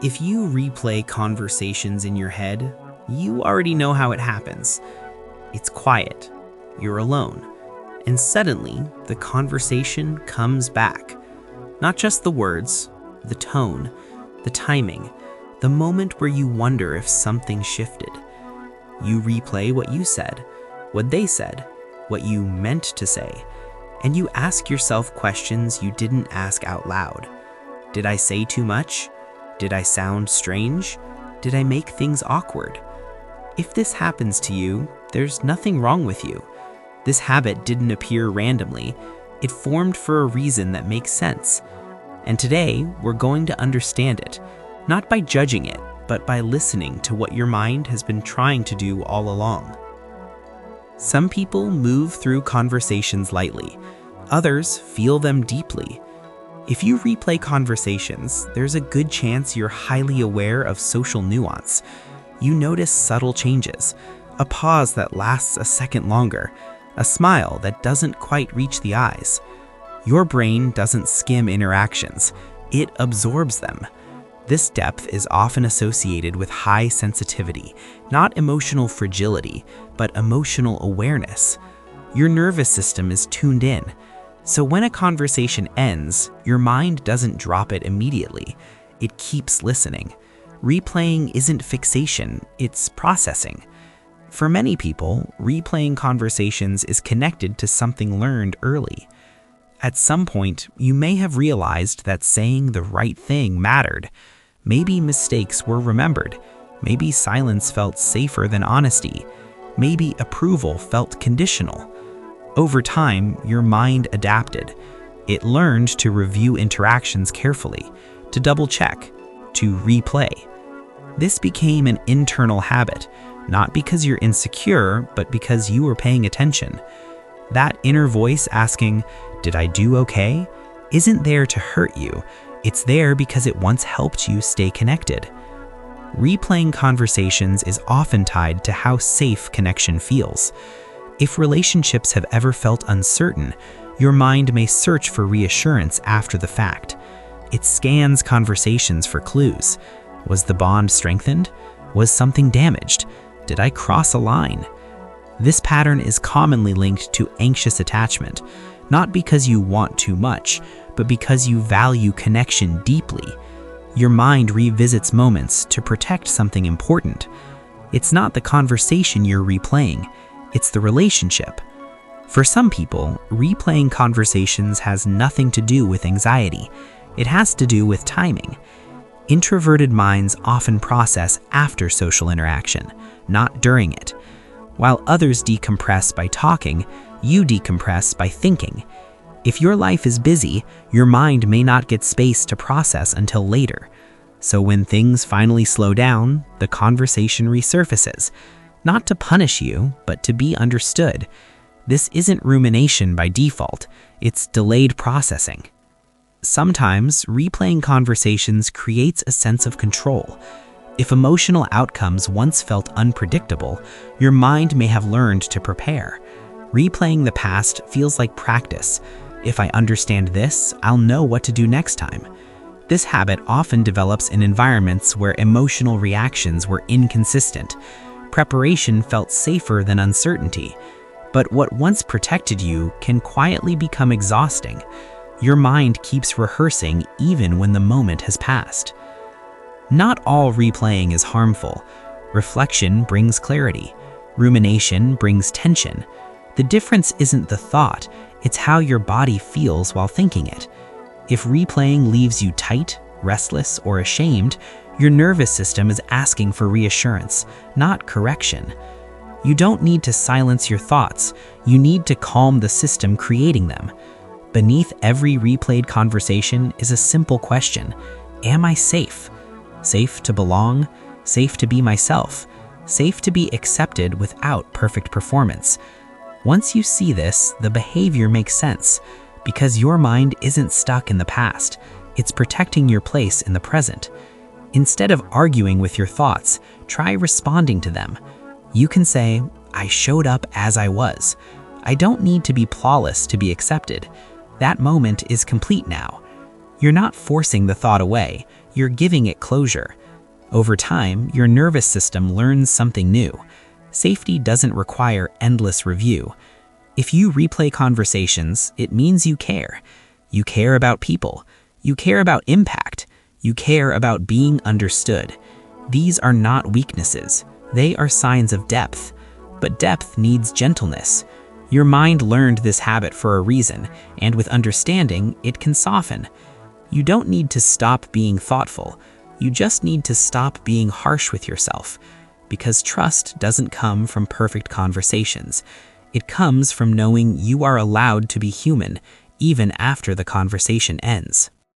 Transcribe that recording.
If you replay conversations in your head, you already know how it happens. It's quiet, you're alone, and suddenly the conversation comes back. Not just the words, the tone, the timing, the moment where you wonder if something shifted. You replay what you said, what they said, what you meant to say, and you ask yourself questions you didn't ask out loud. Did I say too much? Did I sound strange? Did I make things awkward? If this happens to you, there's nothing wrong with you. This habit didn't appear randomly. It formed for a reason that makes sense. And today, we're going to understand it, not by judging it, but by listening to what your mind has been trying to do all along. Some people move through conversations lightly. Others feel them deeply. If you replay conversations, there's a good chance you're highly aware of social nuance. You notice subtle changes, a pause that lasts a second longer, a smile that doesn't quite reach the eyes. Your brain doesn't skim interactions, it absorbs them. This depth is often associated with high sensitivity, not emotional fragility, but emotional awareness. Your nervous system is tuned in. So when a conversation ends, your mind doesn't drop it immediately. It keeps listening. Replaying isn't fixation, it's processing. For many people, replaying conversations is connected to something learned early. At some point, you may have realized that saying the right thing mattered. Maybe mistakes were remembered. Maybe silence felt safer than honesty. Maybe approval felt conditional. Over time, your mind adapted. It learned to review interactions carefully, to double-check, to replay. This became an internal habit, not because you're insecure, but because you were paying attention. That inner voice asking, "Did I do okay?" isn't there to hurt you. It's there because it once helped you stay connected. Replaying conversations is often tied to how safe connection feels. If relationships have ever felt uncertain, your mind may search for reassurance after the fact. It scans conversations for clues. Was the bond strengthened? Was something damaged? Did I cross a line? This pattern is commonly linked to anxious attachment, not because you want too much, but because you value connection deeply. Your mind revisits moments to protect something important. It's not the conversation you're replaying, it's the relationship. For some people, replaying conversations has nothing to do with anxiety. It has to do with timing. Introverted minds often process after social interaction, not during it. While others decompress by talking, you decompress by thinking. If your life is busy, your mind may not get space to process until later. So when things finally slow down, the conversation resurfaces. Not to punish you, but to be understood. This isn't rumination by default, it's delayed processing. Sometimes, replaying conversations creates a sense of control. If emotional outcomes once felt unpredictable, your mind may have learned to prepare. Replaying the past feels like practice. If I understand this, I'll know what to do next time. This habit often develops in environments where emotional reactions were inconsistent. Preparation felt safer than uncertainty. But what once protected you can quietly become exhausting. Your mind keeps rehearsing even when the moment has passed. Not all replaying is harmful. Reflection brings clarity. Rumination brings tension. The difference isn't the thought, it's how your body feels while thinking it. If replaying leaves you tight, restless, or ashamed, your nervous system is asking for reassurance, not correction. You don't need to silence your thoughts, you need to calm the system creating them. Beneath every replayed conversation is a simple question: am I safe? Safe to belong, safe to be myself, safe to be accepted without perfect performance. Once you see this, the behavior makes sense, because your mind isn't stuck in the past, it's protecting your place in the present. Instead of arguing with your thoughts, try responding to them. You can say, "I showed up as I was. I don't need to be flawless to be accepted. That moment is complete now." You're not forcing the thought away, you're giving it closure. Over time, your nervous system learns something new. Safety doesn't require endless review. If you replay conversations, it means you care. You care about people. You care about impact. You care about being understood. These are not weaknesses. They are signs of depth. But depth needs gentleness. Your mind learned this habit for a reason, and with understanding, it can soften. You don't need to stop being thoughtful. You just need to stop being harsh with yourself. Because trust doesn't come from perfect conversations. It comes from knowing you are allowed to be human, even after the conversation ends.